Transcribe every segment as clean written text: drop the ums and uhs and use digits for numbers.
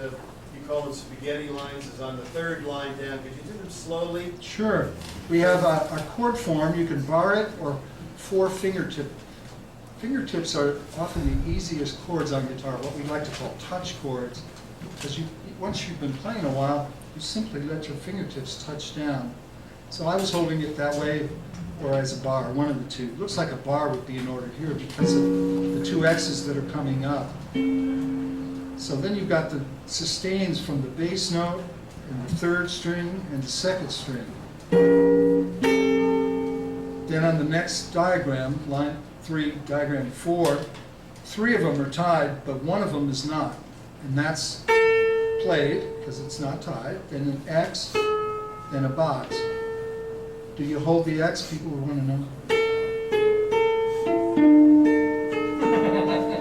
you call them spaghetti lines, is on the third line down. Could you do them slowly? Sure. We have a chord form. You can bar it or 4 fingertip. Fingertips are often the easiest chords on guitar, what we like to call touch chords. Because once you've been playing a while, you simply let your fingertips touch down. So I was holding it that way or as a bar, one of the two. It looks like a bar would be in order here because of the 2 X's that are coming up. So then you've got the sustains from the bass note and the 3rd string and the 2nd string. Then on the next diagram, line 3, diagram 4, 3 of them are tied, but one of them is not. And that's played, because it's not tied, then an X, then a box. Do you hold the X? People would want to know.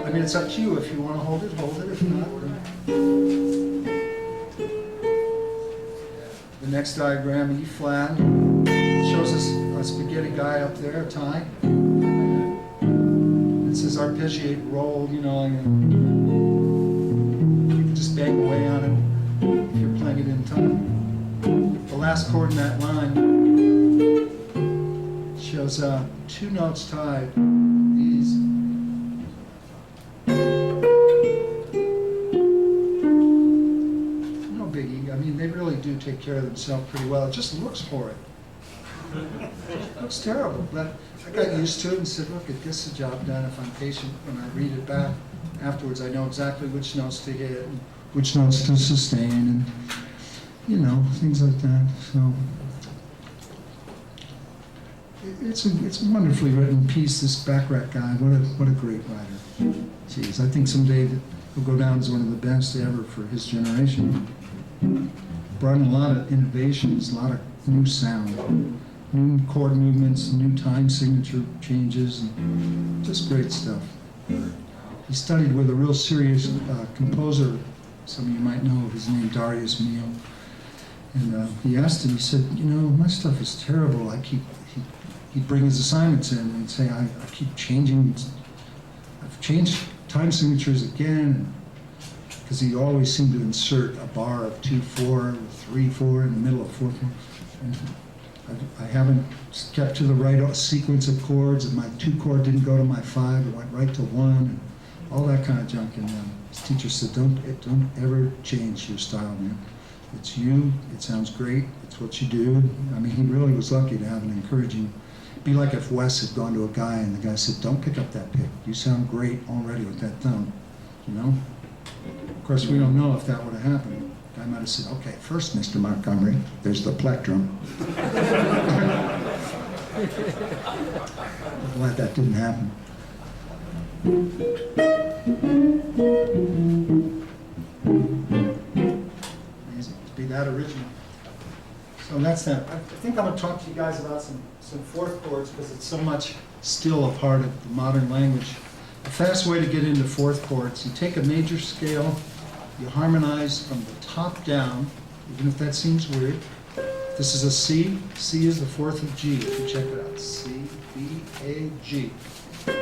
I mean, it's up to you. If you want to hold it, hold it. If not, the next diagram, E flat, shows us a spaghetti guy up there, a tie. It says arpeggiate, roll, you know, and you can just bang away on it if you're playing it in time. The last chord in that line shows 2 notes tied. These. No biggie. I mean, they really do take care of themselves pretty well. It just looks horrid. It looks terrible, but I got used to it and said, look, it gets the job done. If I'm patient, when I read it back afterwards, I know exactly which notes to hit and which notes to sustain and, you know, things like that. So it's a wonderfully written piece, this Backrack guy. What a great writer. Jeez, I think someday he'll go down as one of the best ever for his generation. Brought in a lot of innovations, a lot of new sound, new chord movements, new time signature changes, and just great stuff. He studied with a real serious composer, some of you might know his name, Darius Milhaud. And he asked him, he said, you know, my stuff is terrible. He'd bring his assignments in and say, I keep changing, I've changed time signatures again, because he always seemed to insert a bar of 2/4, 3/4 in the middle of 4/4. And I haven't kept to the right sequence of chords, and my 2 chord didn't go to my 5, it went right to 1, and all that kind of junk. And his teacher said, don't ever change your style, man. It's you, it sounds great, it's what you do. I mean, he really was lucky to have an encouraging, be like if Wes had gone to a guy and the guy said, don't pick up that pick, you sound great already with that thumb, you know? Of course, we don't know if that would have happened. The guy might have said, okay, first, Mr. Montgomery, there's the plectrum. I'm glad that didn't happen. Amazing to be that original. So that's that. I think I'm going to talk to you guys about some 4th chords because it's so much still a part of the modern language. The fast way to get into 4th chords, you take a major scale, you harmonize from the top down, even if that seems weird. This is a C. C is the 4th of G, if you check it out. C, B, A, G.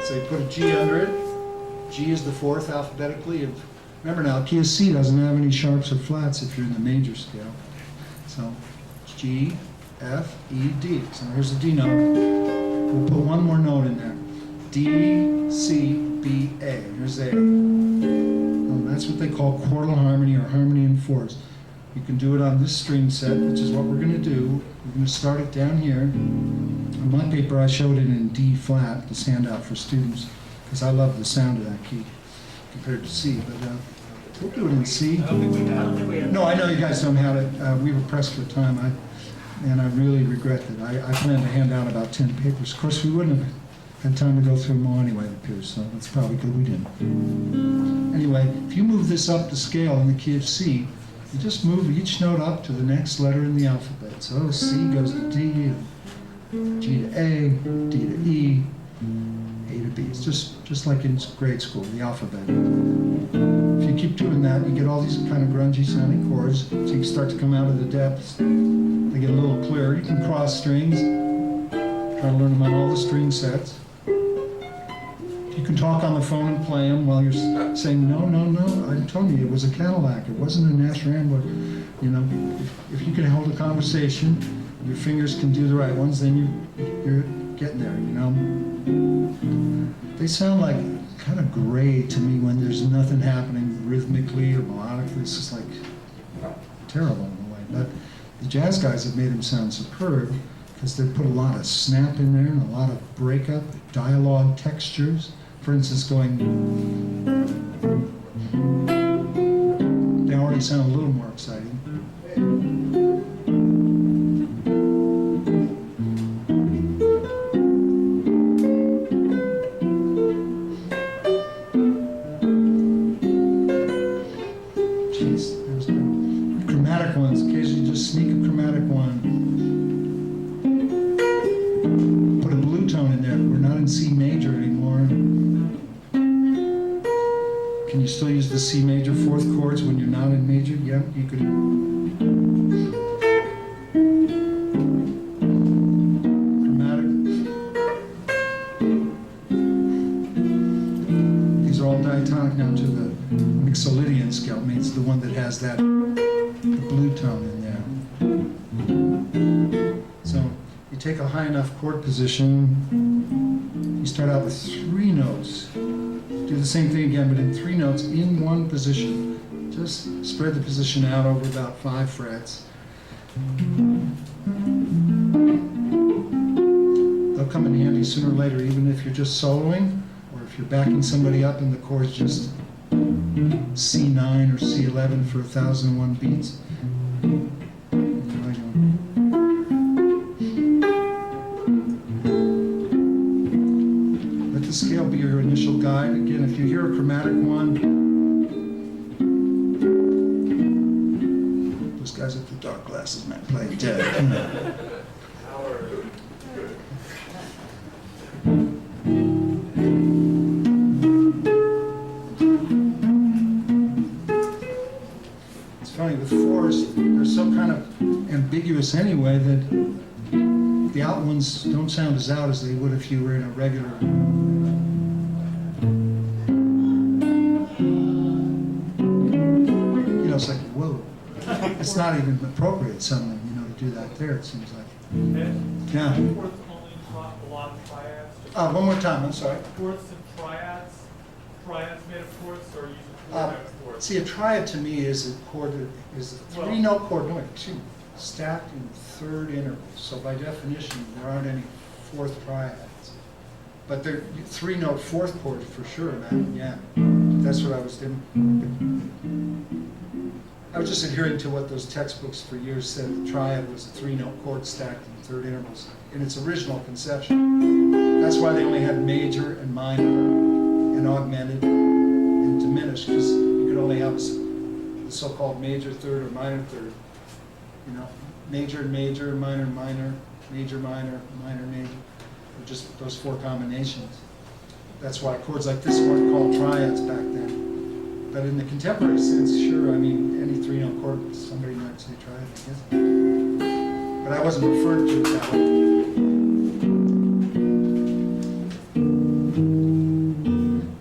So you put a G under it. G is the 4th alphabetically. And remember now, key of C doesn't have any sharps or flats if you're in the major scale. So G, F, E, D. So here's the D note. We'll put one more note in there. D, C, B, A. Here's A. Well, that's what they call chordal harmony or harmony in 4s. You can do it on this string set, which is what we're going to do. We're going to start it down here. On my paper, I showed it in D flat, this handout for students, because I love the sound of that key compared to C. But we'll do it in C. No, I know you guys don't have it. We were pressed for time, and I really regret that. I planned to hand out about 10 papers. Of course, we wouldn't have had time to go through them all anyway, it appears, so it's probably good we didn't. Anyway, if you move this up the scale in the key of C, you just move each note up to the next letter in the alphabet. So C goes to D, G to A, D to E, A to B. It's just like in grade school, the alphabet. If you keep doing that, you get all these kind of grungy sounding chords, so you start to come out of the depths. They get a little clearer. You can cross strings, try to learn them on all the string sets. You can talk on the phone and play them while you're saying, no, no, no, I told you, it was a Cadillac, it wasn't a Nash Rambler. You know, if you can hold a conversation, your fingers can do the right ones, then you're getting there, you know. They sound like kind of gray to me when there's nothing happening rhythmically or melodically. It's just like terrible in a way. But the jazz guys have made them sound superb because they put a lot of snap in there and a lot of breakup, dialogue textures. For instance, going, they already sound a little more exciting. The C major fourth chords when you're not in major. Yeah, you could. Chromatic. These are all diatonic now to the Mixolydian scale. Means the one that has that the blue tone in there. So you take a high enough chord position. You start out with 3 notes. Do the same thing again, but in 3 notes in one position. Just spread the position out over about 5 frets. They'll come in handy sooner or later, even if you're just soloing, or if you're backing somebody up and the chord's just C9 or C11 for 1001 beats. Scale be your initial guide. Again, if you hear a chromatic one, those guys with the dark glasses might play dead. It's funny, with 4s, they're so kind of ambiguous anyway that the out ones don't sound as out as they would if you were in a regular. It's like, whoa, it's not even appropriate suddenly, you know, to do that there, it seems like. Yeah. Fourths only a lot of triads. One more time, I'm sorry. Fourths and triads. Triads made of fourths, or using 4 times fourths. See, a triad to me is a chord that is a 3-note chord, no, excuse me, stacked in 3rd intervals. So by definition, there aren't any 4th triads. But they're 3-note 4th chord for sure, man. Yeah, that's what I was doing. I was just adhering to what those textbooks for years said. The triad was a 3-note chord stacked in 3rd intervals in its original conception. That's why they only had major and minor and augmented and diminished, because you could only have the so-called major 3rd or minor 3rd. You know, major, major, minor, minor, major, minor, minor, major. Or just those 4 combinations. That's why chords like this weren't called triads back then. But in the contemporary sense, sure, I mean, any 3-note chord, somebody might say triad, I guess. But I wasn't referring to it that way.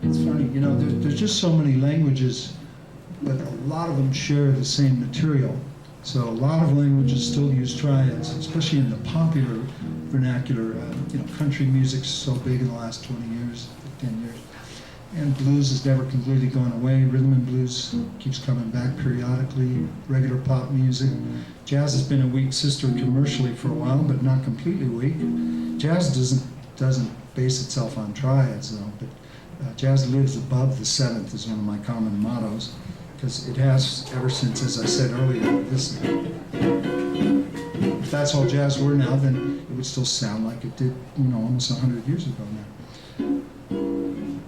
It's funny, you know, there's just so many languages, but a lot of them share the same material. So a lot of languages still use triads, especially in the popular vernacular. You know, country music's so big in the last 20 years, 15 years. And blues has never completely gone away. Rhythm and blues keeps coming back periodically. Regular pop music. Jazz has been a weak sister commercially for a while, but not completely weak. Jazz doesn't base itself on triads though, but jazz lives above the 7th is one of my common mottos, because it has ever since, as I said earlier. If that's all jazz were now, then it would still sound like it did, you know, almost 100 years ago now.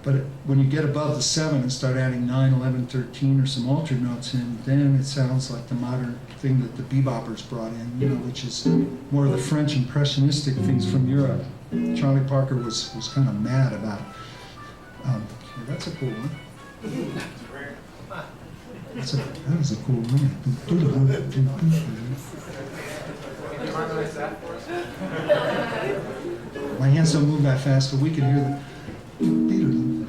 But when you get above the 7 and start adding 9, 11, 13 or some altered notes in, then it sounds like the modern thing that the beboppers brought in, you know, which is more of the French impressionistic things from Europe. Charlie Parker was kind of mad about. Yeah, that's a cool one. That was a cool one. My hands don't move that fast, but we can hear the.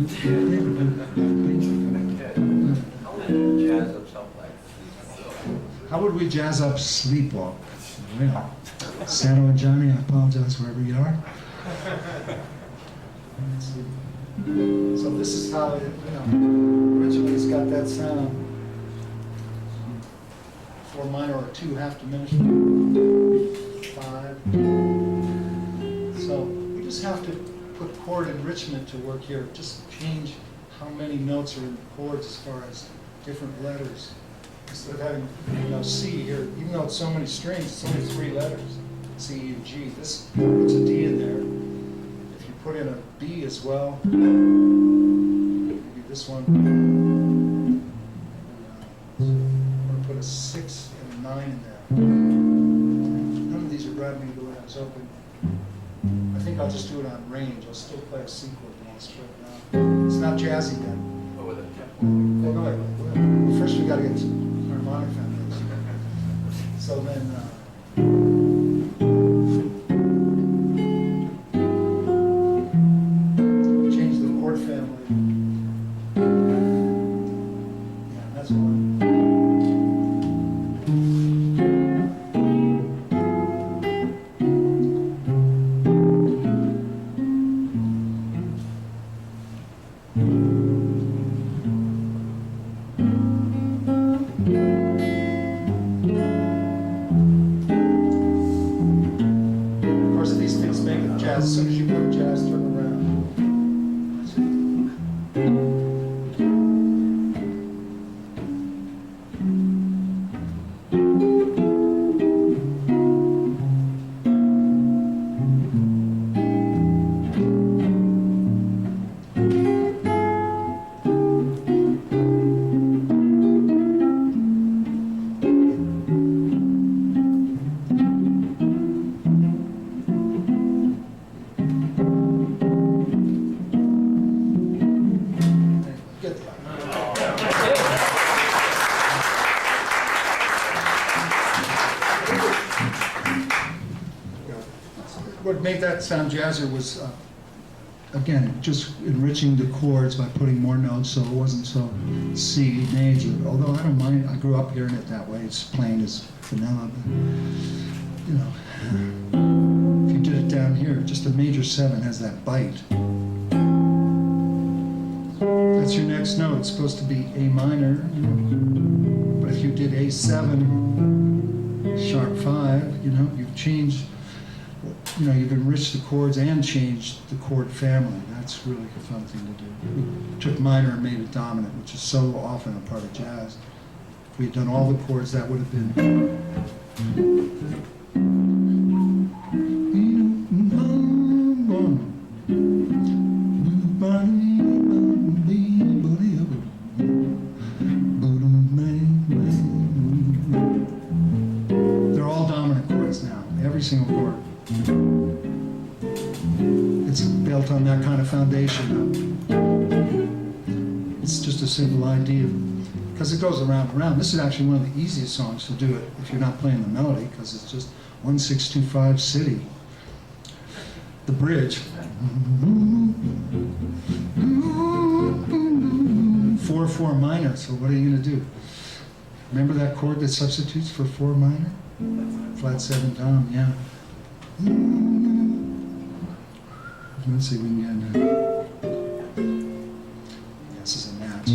Jazz up something like How would we jazz up Sleepwalk? Well, Santa and Johnny, I apologize wherever you are. Let's see. So this is how it, originally it's got that sound. 4 minor or 2 half diminished. 5. So we just have to put chord enrichment to work here. Just change how many notes are in the chords as far as different letters. Instead of having, C here, even though it's so many strings, it's only 3 letters. C, E, and G. This puts a D in there. If you put in a B as well, maybe this one. I'm going to put a 6 and a 9 in there. None of these are grabbing me the way I was hoping. I think I'll just do it on range. I'll still play a C chord and I'll spread it out. It's not jazzy then. Oh, with a tempo. Oh, no, wait. Well, first we got to get to harmonic foundation. So then, change the chord family. Yeah, that's one. Of course, these things make it jazz. As soon as you put jazz, turn around. Get that. What made that sound jazzier was, again, just enriching the chords by putting more notes so it wasn't so C major. Although I don't mind, I grew up hearing it that way. It's plain as vanilla. But, if you did it down here, just a major 7 has that bite. That's your next note. It's supposed to be A minor. But if you did A7, sharp 5, you've changed. You've enriched the chords and changed the chord family. That's really a fun thing to do. We took minor and made it dominant, which is so often a part of jazz. If we had done all the chords, that would have been. They're all dominant chords now, every single chord. It's built on that kind of foundation. It's just a simple idea because it goes around and around. This is actually one of the easiest songs to do it if you're not playing the melody because it's just 1-6-2-5 city. The bridge. 4-4 minor. So what are you going to do? Remember that chord that substitutes for 4 minor? Flat 7 dom. Yeah. Let's see if we can get in there. This is a match.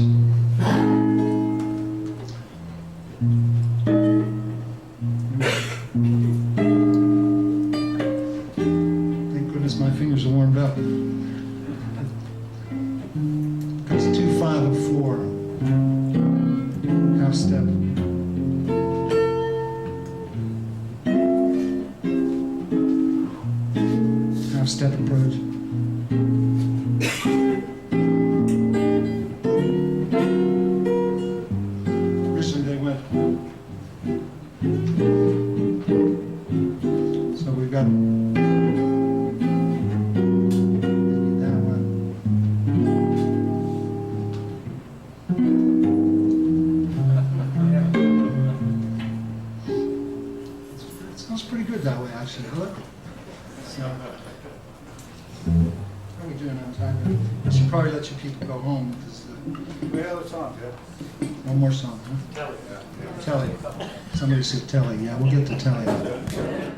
Thank goodness my fingers are warmed up. Because 2-5-4. Half step. Step approach. Originally they went. So we've got maybe that one. It sounds pretty good that way, actually. I like it. So, are we doing on time? I should probably let you people go home because We have a song, yeah. one more song, huh? Telly. Somebody said Telly. Yeah, we'll get to Telly.